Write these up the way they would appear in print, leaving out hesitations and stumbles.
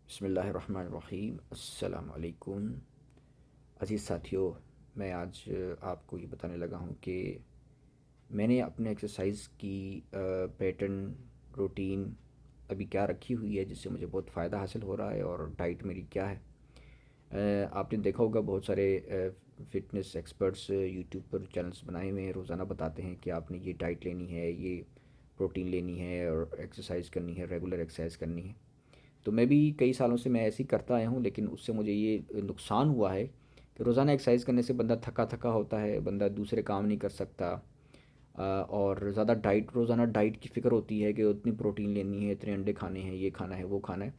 बिस्मिल्लाहिर्रहमानिर्रहीम। अस्सलाम वालेकुम। अज़ीज़ साथियों, मैं आज आपको ये बताने लगा हूँ कि मैंने अपने एक्सरसाइज की पैटर्न रूटीन अभी क्या रखी हुई है जिससे मुझे बहुत फ़ायदा हासिल हो रहा है और डाइट मेरी क्या है। आपने देखा होगा बहुत सारे फ़िटनेस एक्सपर्ट्स यूट्यूब पर चैनल्स बनाए हुए हैं, रोज़ाना बताते हैं कि आपने ये डाइट लेनी है, ये प्रोटीन लेनी है और एक्सरसाइज करनी है, रेगुलर एक्सरसाइज करनी है। तो मैं भी कई सालों से मैं ऐसे ही करता आया हूँ, लेकिन उससे मुझे ये नुकसान हुआ है कि रोज़ाना एक्सरसाइज करने से बंदा थका थका होता है, बंदा दूसरे काम नहीं कर सकता। और ज़्यादा डाइट रोज़ाना डाइट की फ़िक्र होती है कि उतनी प्रोटीन लेनी है, इतने अंडे खाने हैं, ये खाना है, वो खाना है।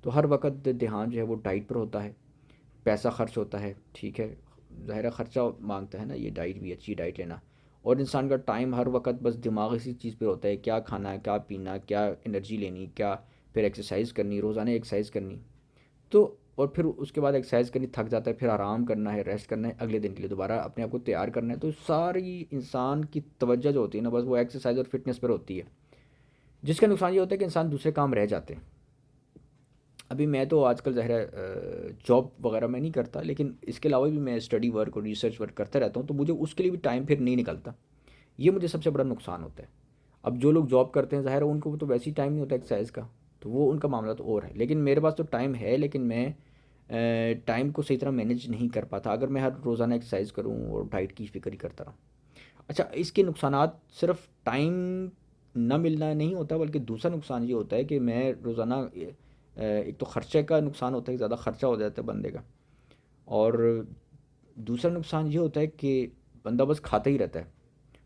तो हर वक्त ध्यान जो है वो डाइट पर होता है, पैसा खर्च होता है, ठीक है, ज़ाहिर खर्चा मांगता है ना ये डाइट भी, अच्छी डाइट लेना। और इंसान का टाइम हर वक्त बस दिमाग इसी चीज़ पे होता है, क्या खाना है, क्या पीना, क्या एनर्जी लेनी, क्या फिर एक्सरसाइज करनी, रोज़ाना एक्सरसाइज करनी। तो और फिर उसके बाद एक्सरसाइज करनी, थक जाता है, फिर आराम करना है, रेस्ट करना है, अगले दिन के लिए दोबारा अपने आप को तैयार करना है। तो सारी इंसान की तवज्जो जो होती है ना, बस वो एक्सरसाइज और फिटनेस पर होती है, जिसका नुकसान ये होता है कि इंसान दूसरे काम रह जाते हैं। अभी मैं तो आजकल ज़ाहिर जॉब वगैरह मैं नहीं करता, लेकिन इसके अलावा भी मैं स्टडी वर्क और रिसर्च वर्क करता रहता हूँ, तो मुझे उसके लिए भी टाइम फिर नहीं निकलता। ये मुझे सबसे बड़ा नुकसान होता है। अब जो लोग जॉब करते हैं, ज़ाहिर है उनको तो वैसे ही टाइम नहीं होता एक्सरसाइज का, तो वो उनका मामला तो और है। लेकिन मेरे पास तो टाइम है, लेकिन मैं टाइम को सही तरह मैनेज नहीं कर पाता अगर मैं हर रोज़ाना एक्सरसाइज करूँ और डाइट की फिक्र ही करता रहूँ। अच्छा, इसके नुकसानात सिर्फ टाइम ना मिलना नहीं होता, बल्कि दूसरा नुकसान ये होता है कि मैं रोज़ाना एक तो खर्चे का नुकसान होता है, ज़्यादा खर्चा हो जाता है बंदे का। और दूसरा नुकसान ये होता है कि बंदा बस खाता ही रहता है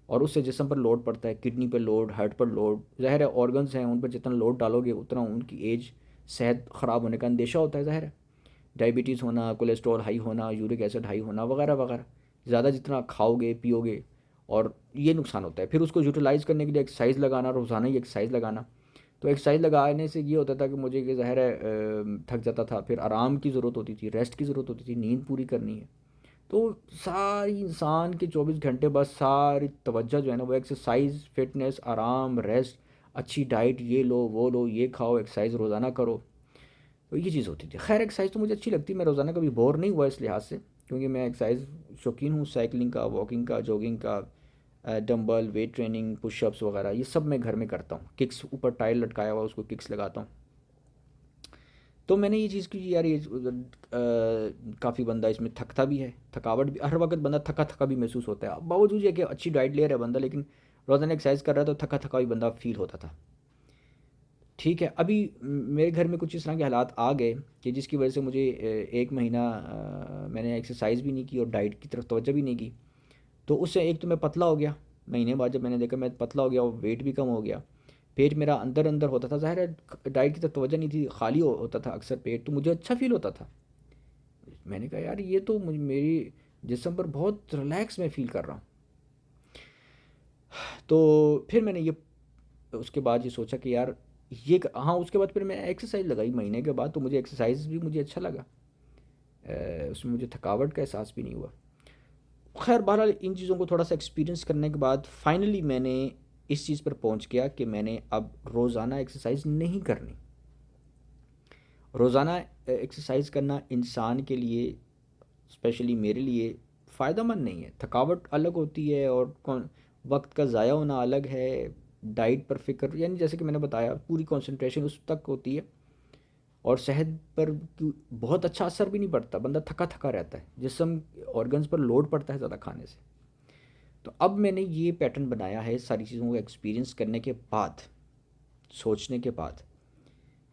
और उससे जिस्म पर लोड पड़ता है, किडनी पर लोड, हार्ट पर लोड। ज़ाहिर है ऑर्गन्स हैं, उन पर जितना लोड डालोगे उतना उनकी एज, सेहत ख़राब होने का अंदेशा होता है। ज़ाहिर है डायबिटीज़ होना, कोलेस्ट्रॉल हाई होना, यूरिक एसिड हाई होना, वगैरह वगैरह। ज़्यादा जितना खाओगे पियोगे, और ये नुकसान होता है। फिर उसको यूटिलाइज़ करने के लिए एक्सरसाइज लगाना, रोज़ाना ही एक्सरसाइज लगाना। तो एक्सरसाइज लगाने से ये होता था कि मुझे कि ज़ाहिर है थक जाता था, फिर आराम की ज़रूरत होती थी, रेस्ट की ज़रूरत होती थी, नींद पूरी करनी है। तो सारी इंसान के 24 घंटे बस सारी तवज्जो जो है ना वो एक्सरसाइज, फिटनेस, आराम, रेस्ट, अच्छी डाइट, ये लो वो लो, ये खाओ, एक्सरसाइज रोज़ाना करो। तो ये चीज़ होती थी। खैर एक्सरसाइज तो मुझे अच्छी लगती है, मैं रोज़ाना कभी बोर नहीं हुआ इस लिहाज से, क्योंकि मैं एक्सरसाइज शौकीन हूँ, साइकिलिंग का, वॉकिंग का, जॉगिंग का, डंबल, वेट ट्रेनिंग, पुशअप्स वगैरह ये सब मैं घर में करता हूँ। किक्स ऊपर टायर लटकाया हुआ उसको किक्स लगाता हूँ। तो मैंने ये चीज़ की यार, ये काफ़ी बंदा इसमें थकता भी है, थकावट भी हर वक्त बंदा थका थका भी महसूस होता है, बावजूद ये कि अच्छी डाइट ले रहा है बंदा, लेकिन रोज़ाना एक्सरसाइज कर रहा है तो थका थका भी बंदा फील होता था। ठीक है, अभी मेरे घर में कुछ इस तरह के हालात आ गए कि जिसकी वजह से मुझे 1 महीना मैंने एक्सरसाइज भी नहीं की और डाइट की तरफ तवज्जो भी नहीं की। तो उससे एक तो मैं पतला हो गया, महीने बाद जब मैंने देखा मैं पतला हो गया और वेट भी कम हो गया। पेट मेरा अंदर अंदर होता था, ज़ाहिर है डाइट की तरफ तवज्जो नहीं थी, खाली होता था अक्सर पेट, तो मुझे अच्छा फील होता था। मैंने कहा यार ये तो मुझे मेरी जिस्म पर बहुत रिलैक्स मैं फील कर रहा हूँ। तो फिर मैंने ये उसके बाद ये सोचा कि यार हाँ, उसके बाद फिर मैं एक्सरसाइज लगाई महीने के बाद, तो मुझे एक्सरसाइज भी मुझे अच्छा लगा। उसमें मुझे थकावट का एहसास भी नहीं हुआ। खैर बहरहाल इन चीज़ों को थोड़ा सा एक्सपीरियंस करने के बाद फाइनली मैंने इस चीज़ पर पहुंच गया कि मैंने अब रोज़ाना एक्सरसाइज नहीं करनी। रोज़ाना एक्सरसाइज करना इंसान के लिए, स्पेशली मेरे लिए, फ़ायदा मंद नहीं है। थकावट अलग होती है और कौन वक्त का ज़ाया होना अलग है। डाइट पर फिक्र, यानी जैसे कि मैंने बताया, पूरी कंसंट्रेशन उस तक होती है, और सेहत पर बहुत अच्छा असर भी नहीं पड़ता, बंदा थका थका रहता है, जिसम ऑर्गन्स पर लोड पड़ता है ज़्यादा खाने से। तो अब मैंने ये पैटर्न बनाया है सारी चीज़ों को एक्सपीरियंस करने के बाद, सोचने के बाद,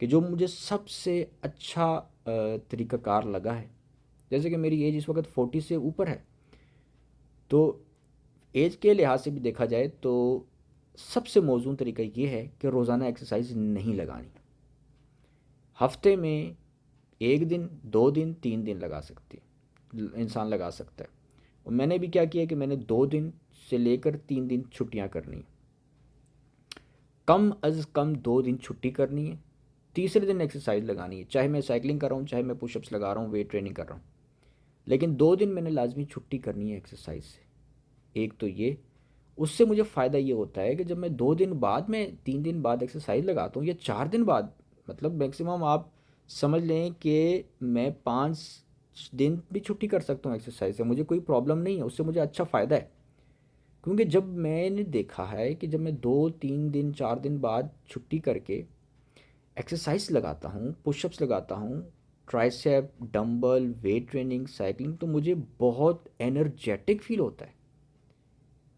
कि जो मुझे सबसे अच्छा तरीक़ाकार लगा है। जैसे कि मेरी एज इस वक्त 40 से ऊपर है, तो एज के लिहाज से भी देखा जाए तो सबसे मौजूद तरीका ये है कि रोज़ाना एक्सरसाइज नहीं लगानी। हफ्ते में 1 दिन, 2 दिन, 3 दिन लगा सकती है, इंसान लगा सकता है। और मैंने भी क्या किया कि मैंने 2 दिन से लेकर 3 दिन छुट्टियां करनी है, कम अज़ कम 2 दिन छुट्टी करनी है, तीसरे दिन एक्सरसाइज लगानी है, चाहे मैं साइकिलिंग कर रहा हूँ, चाहे मैं पुशअप्स लगा रहा हूँ, वेट ट्रेनिंग कर रहा हूँ, लेकिन 2 दिन मैंने लाजमी छुट्टी करनी है एक्सरसाइज से। एक तो ये, उससे मुझे फ़ायदा ये होता है कि जब मैं 2 दिन बाद, मैं 3 दिन बाद एक्सरसाइज लगाता हूँ या 4 दिन बाद, मतलब मैक्सिमम आप समझ लें कि मैं 5 दिन भी छुट्टी कर सकता हूँ एक्सरसाइज से, मुझे कोई प्रॉब्लम नहीं है, उससे मुझे अच्छा फ़ायदा है। क्योंकि जब मैंने देखा है कि जब मैं 2-3 दिन 4 दिन बाद छुट्टी करके एक्सरसाइज लगाता हूँ, पुशअप्स लगाता हूँ, tricep, dumbbell, weight training, cycling, तो मुझे बहुत एनर्जेटिक फील होता है,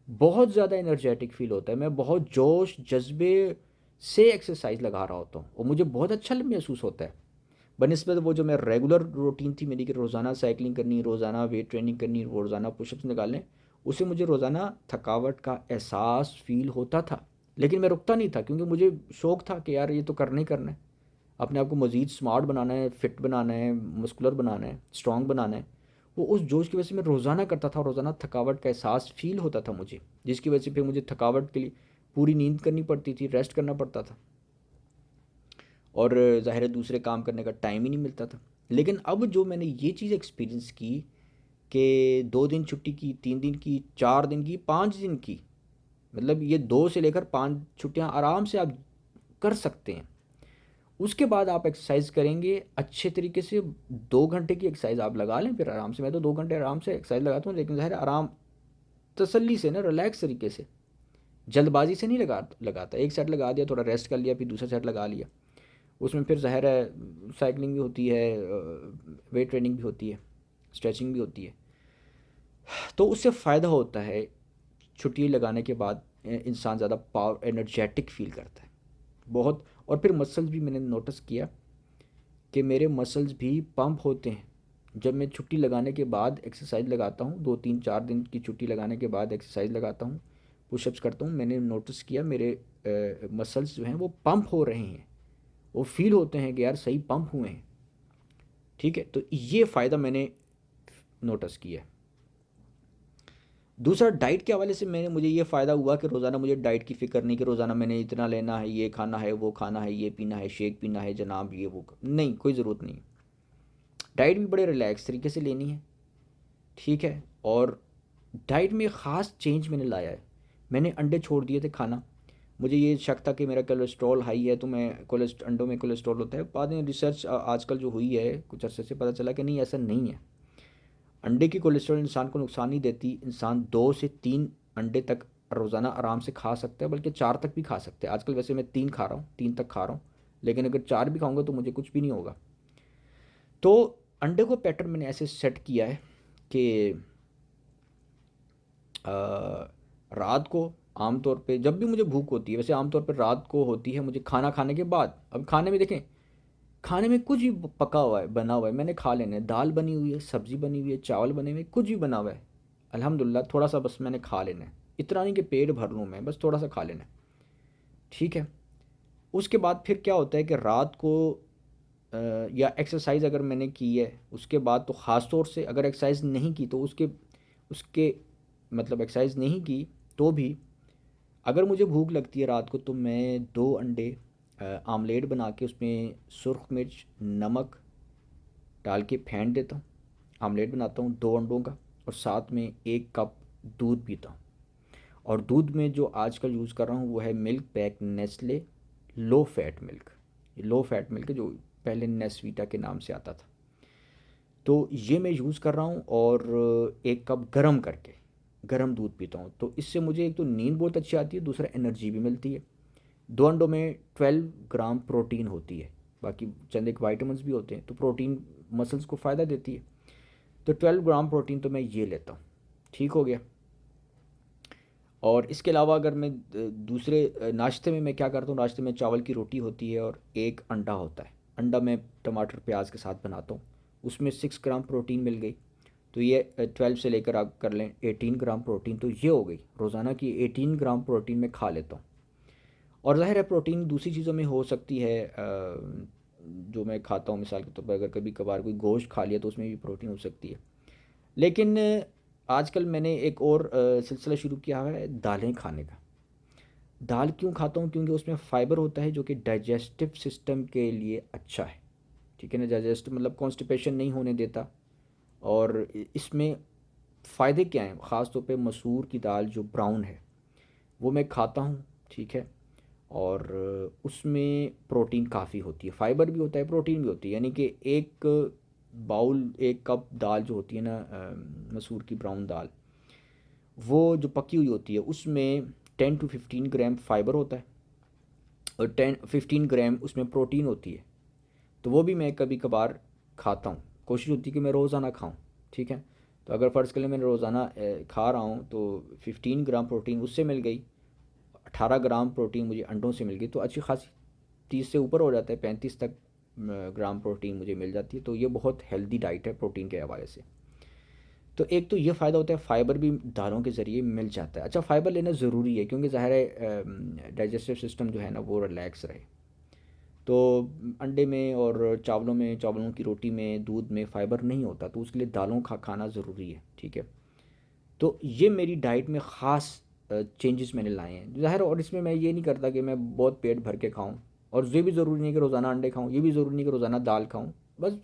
बहुत ज़्यादा एनर्जेटिक फील होता है। मैं बहुत जोश जज्बे से एक्सरसाइज लगा रहा होता हूँ और मुझे बहुत अच्छा महसूस होता है बनिस्बत वो जो मैं रेगुलर रूटीन थी मेरी कि रोज़ाना साइकिलिंग करनी, रोज़ाना वेट ट्रेनिंग करनी, रोज़ाना पुशअप्स निकालने। उससे मुझे रोज़ाना थकावट का एहसास फील होता था, लेकिन मैं रुकता नहीं था क्योंकि मुझे शौक़ था कि यार ये तो करना ही करना है, अपने आप को मज़ीद स्मार्ट बनाना है, फिट बनाना है, मस्कुलर बनाना है, स्ट्रॉन्ग बनाना है। वो उस जोश की वजह से मैं रोज़ाना करता था, रोज़ाना थकावट का एहसास फ़ील होता था मुझे, जिसकी वजह से फिर मुझे थकावट के लिए पूरी नींद करनी पड़ती थी, रेस्ट करना पड़ता था और ज़ाहिर है दूसरे काम करने का टाइम ही नहीं मिलता था। लेकिन अब जो मैंने ये चीज़ एक्सपीरियंस की कि 2 दिन छुट्टी की, 3 दिन की, 4 दिन की, 5 दिन की, मतलब ये 2 से लेकर 5 छुट्टियाँ आराम से आप कर सकते हैं। उसके बाद आप एक्सरसाइज करेंगे अच्छे तरीके से, 2 घंटे की एक्सरसाइज आप लगा लें फिर आराम से। मैं तो 2 घंटे आराम से एक्सरसाइज लगाता हूँ, लेकिन ज़ाहिर है आराम तसल्ली से ना, रिलैक्स तरीके से, जल्दबाजी से नहीं लगाता। एक सेट लगा दिया, थोड़ा रेस्ट कर लिया, फिर दूसरा सेट लगा लिया। उसमें फिर ज़ाहिर है साइकिलिंग भी होती है, वेट ट्रेनिंग भी होती है, स्ट्रेचिंग भी होती है। तो उससे फ़ायदा होता है, छुट्टी लगाने के बाद इंसान ज़्यादा पावर एनर्जेटिक फील करता है बहुत। और फिर मसल्स भी मैंने नोटिस किया कि मेरे मसल्स भी पंप होते हैं जब मैं छुट्टी लगाने के बाद एक्सरसाइज लगाता हूँ। 2-3-4 दिन की छुट्टी लगाने के बाद एक्सरसाइज लगाता हूँ, पुशअप्स करता हूँ, मैंने नोटिस किया मेरे मसल्स जो हैं वो पंप हो रहे हैं, वो फील होते हैं कि यार सही पंप हुए हैं। ठीक है, तो ये फ़ायदा मैंने नोटिस किया है। दूसरा, डाइट के हवाले से मैंने मुझे ये फ़ायदा हुआ कि रोज़ाना मुझे डाइट की फ़िक्र नहीं कि रोज़ाना मैंने इतना लेना है, ये खाना है, वो खाना है, ये पीना है, शेक पीना है जनाब, ये वो नहीं, कोई ज़रूरत नहीं। डाइट भी बड़े रिलैक्स तरीके से लेनी है। ठीक है, और डाइट में ख़ास चेंज मैंने लाया है। मैंने अंडे छोड़ दिए थे खाना। मुझे ये शक था कि मेरा कोलेस्ट्रॉल हाई है, तो मैं अंडों में कोलेस्ट्रॉल होता है। बाद में रिसर्च आजकल जो हुई है कुछ अर्से से, पता चला कि नहीं, ऐसा नहीं है। अंडे की कोलेस्ट्रॉल इंसान को नुकसान नहीं देती। इंसान 2 से 3 अंडे तक रोज़ाना आराम से खा सकता है, बल्कि 4 तक भी खा सकते हैं। आजकल वैसे मैं 3 खा रहा हूँ, 3 तक खा रहा हूँ, लेकिन अगर 4 भी खाऊंगा तो मुझे कुछ भी नहीं होगा। तो अंडे को पैटर्न मैंने ऐसे सेट किया है कि रात को आम तौर पे जब भी मुझे भूख होती है, वैसे आम तौर पे रात को होती है मुझे खाना खाने के बाद। अब खाने में देखें, खाने में कुछ भी पका हुआ है, बना हुआ है, मैंने खा लेना है। दाल बनी हुई है, सब्ज़ी बनी हुई है, चावल बने हुए हैं, कुछ भी बना हुआ है, अल्हम्दुलिल्लाह थोड़ा सा बस मैंने खा लेना है। इतना नहीं कि पेट भर लूँ मैं, बस थोड़ा सा खा लेना है। ठीक है, उसके बाद फिर क्या होता है कि रात को या एक्सरसाइज अगर मैंने की है उसके बाद, तो ख़ास तौर से अगर एक्सरसाइज नहीं की तो उसके उसके मतलब एक्सरसाइज नहीं की तो भी अगर मुझे भूख लगती है रात को, तो मैं 2 अंडे आमलेट बना के उसमें सुरख मिर्च, नमक डाल के फेंट देता हूँ। आमलेट बनाता हूँ 2 अंडों का, और साथ में 1 कप दूध पीता हूँ। और दूध में जो आजकल यूज़ कर रहा हूँ वो है milk pack Nestle low fat milk. Low fat milk जो पहले नेस्वीटा के नाम से आता था, तो ये मैं यूज़ कर रहा हूँ। और 1 कप गर्म करके गर्म दूध पीता हूँ, तो इससे मुझे एक तो नींद बहुत अच्छी आती है, दूसरा एनर्जी भी मिलती है। 2 अंडों में 12 ग्राम प्रोटीन होती है, बाकी चंद एक वाइटामिन भी होते हैं, तो प्रोटीन मसल्स को फ़ायदा देती है। तो 12 ग्राम प्रोटीन तो मैं ये लेता हूँ। ठीक हो गया। और इसके अलावा अगर मैं दूसरे नाश्ते में मैं क्या करता हूँ, नाश्ते में चावल की रोटी होती है और एक अंडा होता है। अंडा मैं टमाटर प्याज के साथ बनाता हूँ, उसमें 6 ग्राम प्रोटीन मिल गई। तो ये 12 से लेकर आप कर लें 18 ग्राम प्रोटीन, तो ये हो गई रोज़ाना की 18 ग्राम प्रोटीन मैं खा लेता हूँ। और ज़ाहिर है प्रोटीन दूसरी चीज़ों में हो सकती है, जो मैं खाता हूँ मिसाल के तौर पर अगर कभी कभार कोई गोश्त खा लिया तो उसमें भी प्रोटीन हो सकती है। लेकिन आजकल मैंने एक और सिलसिला शुरू किया है दालें खाने का। दाल क्यों खाता हूँ? क्योंकि उसमें फ़ाइबर होता है जो कि डाइजेस्टिव सिस्टम के लिए अच्छा है। ठीक है ना, डाइजेस्ट मतलब कॉन्स्टिपेशन नहीं होने देता। और इसमें फ़ायदे क्या हैं? ख़ास तौर पे मसूर की दाल जो ब्राउन है वो मैं खाता हूँ। ठीक है, और उसमें प्रोटीन काफ़ी होती है, फाइबर भी होता है, प्रोटीन भी होती है। यानी कि एक कप दाल जो होती है ना, मसूर की ब्राउन दाल, वो जो पकी हुई होती है उसमें 10 to 15 ग्राम फाइबर होता है और 10 15 ग्राम उसमें प्रोटीन होती है। तो वो भी मैं कभी कभार खाता हूँ, कोशिश होती है कि मैं रोज़ाना खाऊँ। ठीक है, तो अगर फ़र्ज़ कर लें मैंने रोज़ाना खा रहा हूँ तो 15 ग्राम प्रोटीन उससे मिल गई, 18 ग्राम प्रोटीन मुझे अंडों से मिल गई, तो अच्छी खासी 30 से ऊपर हो जाता है, 35 तक ग्राम प्रोटीन मुझे मिल जाती है। तो ये बहुत हेल्दी डाइट है प्रोटीन के हवाले से। तो एक तो ये फ़ायदा होता है, फ़ाइबर भी दालों के ज़रिए मिल जाता है। अच्छा, फ़ाइबर लेना ज़रूरी है क्योंकि ज़ाहिर है डाइजेस्टिव सिस्टम जो है ना वो रिलैक्स रहे। तो अंडे में और चावलों में, चावलों की रोटी में, दूध में फ़ाइबर नहीं होता, तो उसके लिए दालों का खाना ज़रूरी है। ठीक है, तो ये मेरी डाइट में ख़ास चेंजेस मैंने लाए हैं ज़ाहिर। और इसमें मैं ये नहीं करता कि मैं बहुत पेट भर के खाऊं, और ये भी ज़रूरी नहीं कि रोज़ाना अंडे खाऊं, ये भी ज़रूरी नहीं कि रोज़ाना दाल खाऊं। बस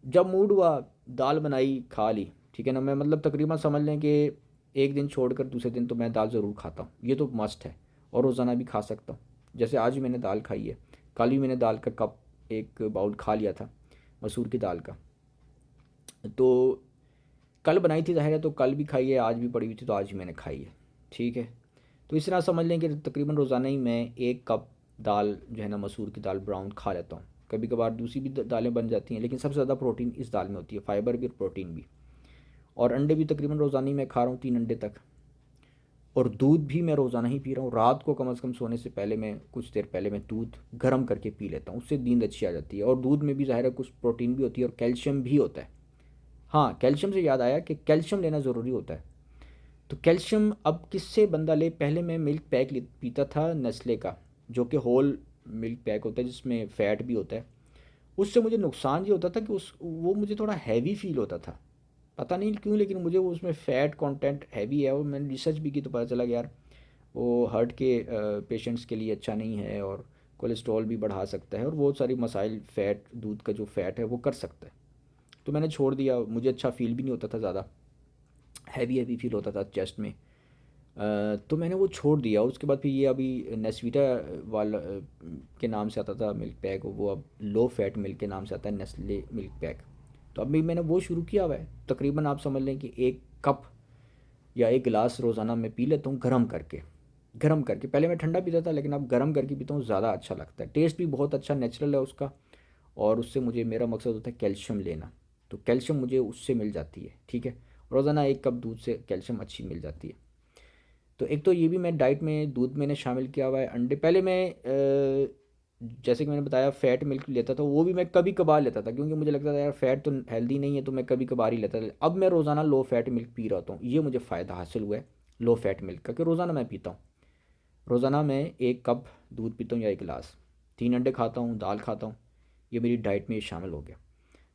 जब मूड हुआ दाल बनाई खा ली, ठीक है ना। मैं मतलब तकरीबन समझ लें कि एक दिन छोड़कर दूसरे दिन तो मैं दाल ज़रूर खाता हूँ, ये तो मस्ट है। और रोज़ाना भी खा सकता हूँ, जैसे आज भी मैंने दाल खाई है, कल भी मैंने दाल का कप एक बाउल खा लिया था मसूर की दाल का। तो कल बनाई थी ज़ाहिर है, तो कल भी खाई है, आज भी पड़ी हुई थी तो आज भी मैंने खाई है। ठीक है, तो इस तरह समझ लें कि तकरीबन रोज़ाना ही मैं एक कप दाल जो है ना मसूर की दाल ब्राउन खा लेता हूँ। कभी कभार दूसरी भी दालें बन जाती हैं, लेकिन सबसे ज़्यादा प्रोटीन इस दाल में होती है, फाइबर भी और प्रोटीन भी। और अंडे भी तकरीबन रोज़ाना ही मैं खा रहा हूँ, 3 अंडे तक। और दूध भी मैं रोज़ाना ही पी रहा हूँ, रात को कम से कम सोने से पहले मैं कुछ देर पहले मैं दूध गर्म करके पी लेता हूँ, उससे नींद अच्छी आ जाती है। और दूध में भी ज़ाहिर है कुछ प्रोटीन भी होती है और कैल्शियम भी होता है। हाँ, कैल्शियम से याद आया कि कैल्शियम लेना ज़रूरी होता है। तो कैल्शियम अब किससे बंदा ले, पहले मैं मिल्क पैक पीता था नेस्ले का, जो कि होल मिल्क पैक होता है जिसमें फ़ैट भी होता है। उससे मुझे नुकसान ये होता था कि उस वो मुझे थोड़ा हैवी फील होता था, पता नहीं क्यों, लेकिन मुझे वो उसमें फ़ैट कंटेंट हैवी है। और मैंने रिसर्च भी की तो पता चला कि यार वो हार्ट के पेशेंट्स के लिए अच्छा नहीं है, और कोलेस्ट्रॉल भी बढ़ा सकता है, और बहुत सारी मसाइल फ़ैट, दूध का जो फ़ैट है वो कर सकता है। तो मैंने छोड़ दिया, मुझे अच्छा फ़ील भी नहीं होता था, ज़्यादा हैवी हैवी फील होता था चेस्ट में। तो मैंने वो छोड़ दिया। उसके बाद फिर ये अभी नेस्वीटा वाला के नाम से आता था मिल्क पैक, वो अब लो फैट मिल्क के नाम से आता है, नेस्ले मिल्क पैक। तो अभी मैंने वो शुरू किया हुआ है। तकरीबन आप समझ लें कि एक कप या एक गिलास रोज़ाना मैं पी लेता हूँ गर्म करके। गर्म करके, पहले मैं ठंडा पीता था लेकिन अब गर्म करके पीता हूँ, ज़्यादा अच्छा लगता है, टेस्ट भी बहुत अच्छा नेचुरल है उसका। और उससे मुझे, मेरा मकसद होता है कैल्शियम लेना, तो कैल्शियम मुझे उससे मिल जाती है। ठीक है, रोज़ाना एक कप दूध से कैल्शियम अच्छी मिल जाती है। तो एक तो ये भी मैं डाइट में दूध मैंने शामिल किया हुआ है। अंडे पहले मैं जैसे कि मैंने बताया फ़ैट मिल्क लेता था, वो भी मैं कभी कभार लेता था क्योंकि मुझे लगता था यार फ़ैट तो हेल्दी नहीं है, तो मैं कभी कभार ही लेता था। अब मैं रोज़ाना लो फैट मिल्क पी रहा हूँ, ये मुझे फ़ायदा हासिल हुआ है लो फैट मिल्क का, कि रोज़ाना मैं पीता हूँ। रोज़ाना मैं एक कप दूध पीता हूँ या एक गिलास, 3 अंडे खाता हूँ, दाल खाता हूँ। ये मेरी डाइट में शामिल हो गया।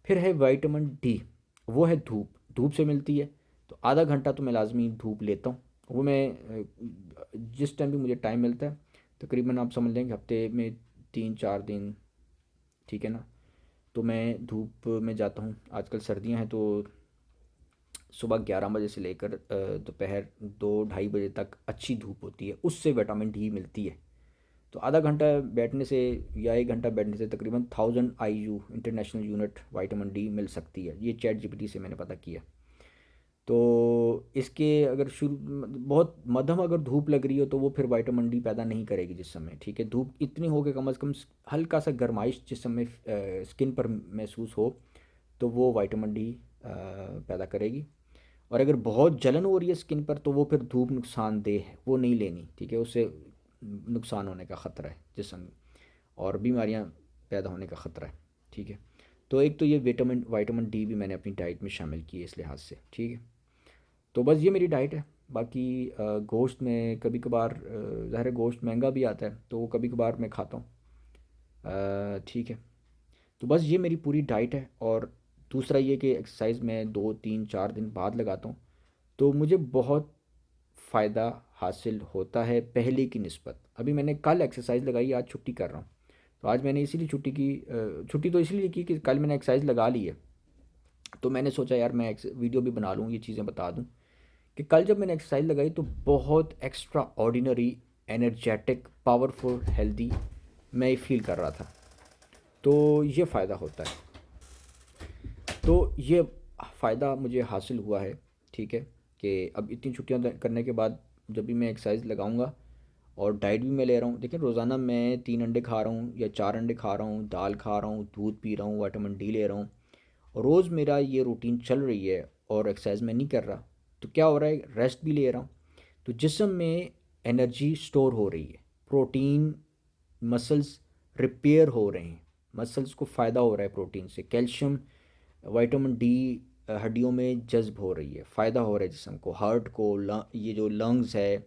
फिर है विटामिन डी, वो है धूप, धूप से मिलती है। तो आधा घंटा तो मैं लाजमी धूप लेता हूँ। वो मैं जिस टाइम भी मुझे टाइम मिलता है, तकरीबन आप समझ लेंगे हफ्ते में 3 4 दिन, ठीक है ना। तो मैं धूप में जाता हूँ। आजकल सर्दियाँ हैं तो सुबह 11 बजे से लेकर दोपहर 2 ढाई बजे तक अच्छी धूप होती है, उससे विटामिन डी मिलती है। तो आधा घंटा बैठने से या 1 घंटा बैठने से तकरीबन 1000 IU international unit vitamin D मिल सकती है, ये चैट जीपीटी से मैंने पता किया। तो इसके अगर शुरू बहुत मध्यम अगर धूप लग रही हो तो वो फिर विटामिन डी पैदा नहीं करेगी जिस समय, ठीक है। धूप इतनी हो कि कम से कम हल्का सा गर्माइश जिस समय स्किन पर महसूस हो, तो वो विटामिन डी पैदा करेगी। और अगर बहुत जलन हो रही है स्किन पर तो वो फिर धूप नुकसानदेह है, वो नहीं लेनी, ठीक है। उससे नुकसान होने का ख़तरा है जिसम, और बीमारियां पैदा होने का ख़तरा है, ठीक है। तो एक तो ये विटामिन विटामिन डी भी मैंने अपनी डाइट में शामिल की है इस लिहाज से, ठीक है। तो बस ये मेरी डाइट है। बाकी गोश्त में कभी कभार, ज़ाहिर है गोश्त महंगा भी आता है तो वो कभी कभार मैं खाता हूँ, ठीक है। तो बस ये मेरी पूरी डाइट है। और दूसरा ये कि एक्सरसाइज मैं 2 3 4 दिन बाद लगाता हूँ, तो मुझे बहुत फ़ायदा हासिल होता है पहले की निस्बत। अभी मैंने कल एक्सरसाइज लगाई, आज छुट्टी कर रहा हूँ। तो आज मैंने इसीलिए छुट्टी की, छुट्टी तो इसलिए की कि कल मैंने एक्सरसाइज लगा ली है। तो मैंने सोचा यार मैं वीडियो भी बना लूँ, ये चीज़ें बता दूँ कि कल जब मैंने एक्सरसाइज लगाई तो बहुत extra ordinary energetic, powerful, healthy मैं फ़ील कर रहा था। तो ये फ़ायदा होता है। तो ये फ़ायदा मुझे हासिल हुआ है, ठीक है, कि अब इतनी छुट्टियाँ करने के बाद जब भी मैं एक्सरसाइज लगाऊंगा और डाइट भी मैं ले रहा हूँ। देखिए रोज़ाना मैं 3 अंडे खा रहा हूँ या 4 अंडे खा रहा हूँ, दाल खा रहा हूँ, दूध पी रहा हूँ, विटामिन डी ले रहा हूँ, रोज़ मेरा ये रूटीन चल रही है और एक्सरसाइज मैं नहीं कर रहा। तो क्या हो रहा है, रेस्ट भी ले रहा हूँ, तो जिस्म में एनर्जी स्टोर हो रही है, प्रोटीन, मसल्स रिपेयर हो रहे हैं, मसल्स को फ़ायदा हो रहा है प्रोटीन से, कैल्शियम, विटामिन डी हड्डियों में जज्ब हो रही है, फ़ायदा हो रहा है जिस्म को, हार्ट को, ये जो लंग्स है,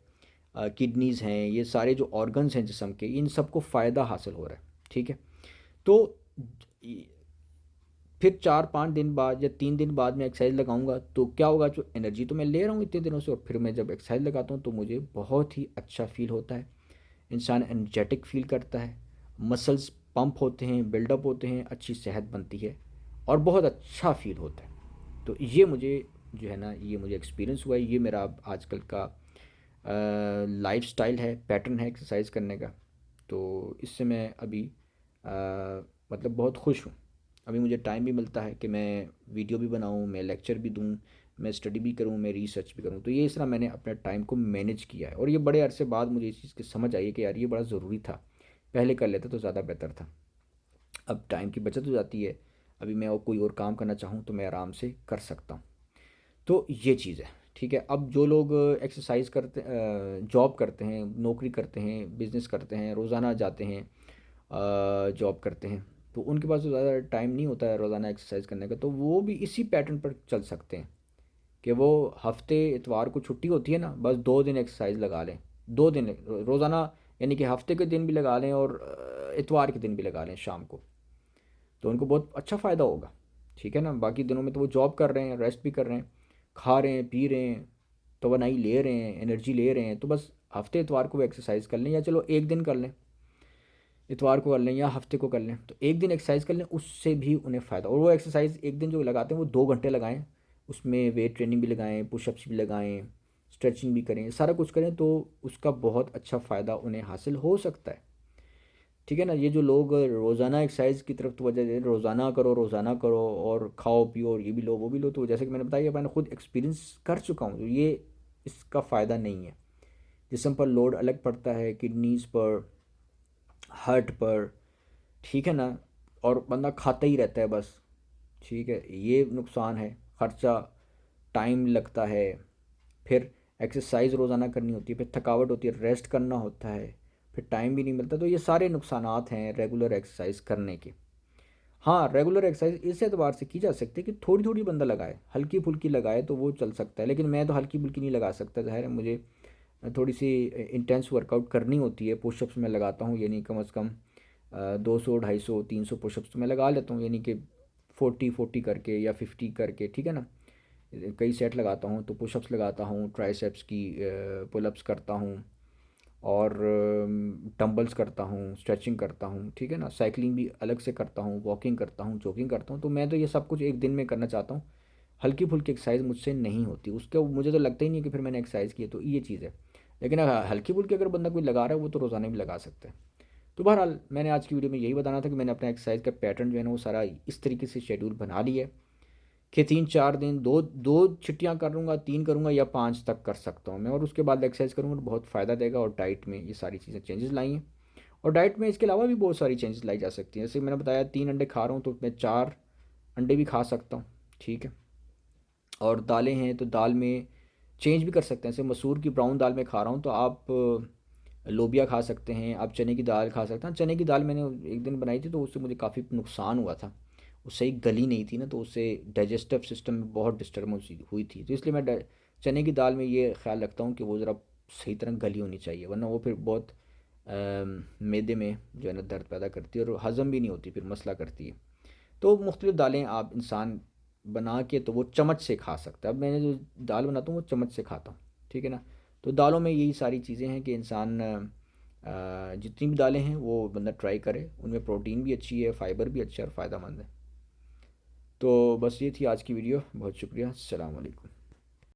किडनीज़ हैं, ये सारे जो ऑर्गन्स हैं जिस्म के, इन सबको फ़ायदा हासिल हो रहा है, ठीक है। तो फिर 4-5 दिन बाद या 3 दिन बाद मैं एक्सरसाइज लगाऊंगा तो क्या होगा, जो एनर्जी तो मैं ले रहा हूँ इतने दिनों से, और फिर मैं जब एक्सरसाइज लगाता हूँ तो मुझे बहुत ही अच्छा फील होता है, इंसान एनर्जेटिक फील करता है, मसल्स पंप होते हैं, बिल्डअप होते हैं, अच्छी सेहत बनती है और बहुत अच्छा फील होता है। तो ये मुझे जो है ना, ये मुझे एक्सपीरियंस हुआ है, ये मेरा आजकल का लाइफ स्टाइल है, पैटर्न है एक्सरसाइज करने का। तो इससे मैं अभी मतलब बहुत खुश हूँ। अभी मुझे टाइम भी मिलता है कि मैं वीडियो भी बनाऊँ, मैं लेक्चर भी दूँ, मैं स्टडी भी करूँ, मैं रिसर्च भी करूँ। तो ये इस तरह मैंने अपने टाइम को मैनेज किया है और ये बड़े अरसे बाद मुझे इस चीज़ की समझ आई है कि यार ये बड़ा ज़रूरी था, पहले कर लेता तो ज़्यादा बेहतर था। अब टाइम की बचत हो जाती है, अभी मैं और कोई और काम करना चाहूँ तो मैं आराम से कर सकता हूँ। तो ये चीज़ है, ठीक है। अब जो लोग एक्सरसाइज करते, जॉब करते हैं, नौकरी करते हैं, बिजनेस करते हैं, रोज़ाना जाते हैं, जॉब करते हैं, तो उनके पास तो ज़्यादा टाइम नहीं होता है रोज़ाना एक्सरसाइज करने का, तो वो भी इसी पैटर्न पर चल सकते हैं कि वो हफ्ते इतवार को छुट्टी होती है ना, बस 2 दिन एक्सरसाइज लगा लें, 2 दिन रोज़ाना, यानी कि हफ्ते के दिन भी लगा लें और इतवार के दिन भी लगा लें शाम को, तो उनको बहुत अच्छा फ़ायदा होगा, ठीक है ना। बाकी दिनों में तो वो जॉब कर रहे हैं, रेस्ट भी कर रहे हैं, खा रहे हैं, पी रहे हैं, तवानाई ले रहे हैं, एनर्जी ले रहे हैं, तो बस हफ्ते इतवार को वो एक्सरसाइज कर लें, या चलो एक दिन कर लें, इतवार को कर लें या हफ्ते को कर लें, तो एक दिन एक्सरसाइज कर लें, उससे भी उन्हें फ़ायदा। और वो एक्सरसाइज एक दिन जो लगाते हैं वो 2 घंटे लगाएं, उसमें वेट ट्रेनिंग भी लगाएं, पुशअप्स भी लगाएं, स्ट्रेचिंग भी करें, सारा कुछ करें, तो उसका बहुत अच्छा फ़ायदा उन्हें हासिल हो सकता है, ठीक है ना। ये जो लोग रोज़ाना एक्सरसाइज की तरफ तवज्जो दे, रोज़ाना करो, रोज़ाना करो और खाओ पियो और ये भी लो वो भी लो, तो जैसे कि मैंने बताया, मैंने खुद एक्सपीरियंस कर चुका हूँ, तो ये इसका फ़ायदा नहीं है। जिस्म पर लोड अलग पड़ता है, किडनीज़ पर, हार्ट पर, ठीक है ना, और बंदा खाता ही रहता है बस, ठीक है, ये नुकसान है, ख़र्चा, टाइम लगता है, फिर एक्सरसाइज रोज़ाना करनी होती है, फिर थकावट होती है, रेस्ट करना होता है, फिर टाइम भी नहीं मिलता, तो ये सारे नुकसानात हैं रेगुलर एक्सरसाइज करने के। हाँ, रेगुलर एक्सरसाइज इस एतबार से की जा सकती है कि थोड़ी थोड़ी बंदा लगाए, हल्की फुल्की लगाए तो वो चल सकता है, लेकिन मैं तो हल्की फुल्की नहीं लगा सकता, ज़ाहिर है मुझे थोड़ी सी इंटेंस वर्कआउट करनी होती है। पुशअप्स मैं लगाता हूँ, यानी कम अज़ कम 200, 250, 300 पुशअप्स तो मैं लगा लेता हूँ, यानी कि 40-40 करके या 50 करके, ठीक है ना। कई सेट लगाता हूँ, तो पुशअप्स लगाता हूँ, ट्राइसेप्स की पुलअप्स करता हूँ, और डंबल्स करता हूँ, स्ट्रेचिंग करता हूँ, ठीक है ना, साइकिलिंग भी अलग से करता हूँ, वॉकिंग करता हूँ, जॉगिंग करता हूँ। तो मैं तो ये सब कुछ एक दिन में करना चाहता हूँ, हल्की फुल्की एक्सरसाइज मुझसे नहीं होती, उसके मुझे तो लगता ही नहीं कि फिर मैंने एक्सरसाइज की है, तो ये चीज़ है। लेकिन अगर हल्की फुल्की अगर बंदा कोई लगा रहा है वो तो रोज़ाना भी लगा सकता है। तो बहरहाल मैंने आज की वीडियो में यही बताना था कि मैंने अपना एक्सरसाइज का पैटर्न जो है ना वो सारा इस तरीके से शेड्यूल बना लिया है कि 3-4 दिन, दो दो छुट्टियाँ करूँगा, 3 करूँगा या 5 तक कर सकता हूँ मैं, और उसके बाद एक्सरसाइज करूँगा तो बहुत फ़ायदा देगा। और डाइट में ये सारी चीज़ें चेंजेस लाई हैं, और डाइट में इसके अलावा भी बहुत सारी चेंजेस लाई जा सकती हैं। जैसे मैंने बताया 3 अंडे खा रहा हूँ तो मैं 4 अंडे भी खा सकता हूँ, ठीक है। और दालें हैं तो दाल में चेंज भी कर सकते हैं, जैसे मसूर की ब्राउन दाल में खा रहा हूँ तो आप लोबिया खा सकते हैं, आप चने की दाल खा सकते हैं। चने की दाल मैंने एक दिन बनाई थी तो उससे मुझे काफ़ी नुकसान हुआ था, उससे ही गली नहीं थी ना, तो उससे डाइजेस्टिव सिस्टम में बहुत डिस्टर्बेंस हुई थी। तो इसलिए मैं चने की दाल में ये ख्याल रखता हूँ कि वो ज़रा सही तरह गली होनी चाहिए, वरना वो फिर बहुत मैदे में जो है ना दर्द पैदा करती है और हज़म भी नहीं होती, फिर मसला करती है। तो मुख्तलिफ़ दालें आप इंसान बना के तो वो चम्मच से खा सकता है। अब मैंने जो दाल बनाता हूँ वो चम्मच से खाता हूँ, ठीक है ना। तो दालों में यही सारी चीज़ें हैं कि इंसान जितनी भी दालें हैं वो बंदा ट्राई करे, उनमें प्रोटीन भी अच्छी है, फ़ाइबर भी अच्छा है और फ़ायदा मंद है। तो बस ये थी आज की वीडियो, बहुत शुक्रिया, अस्सलाम वालेकुम।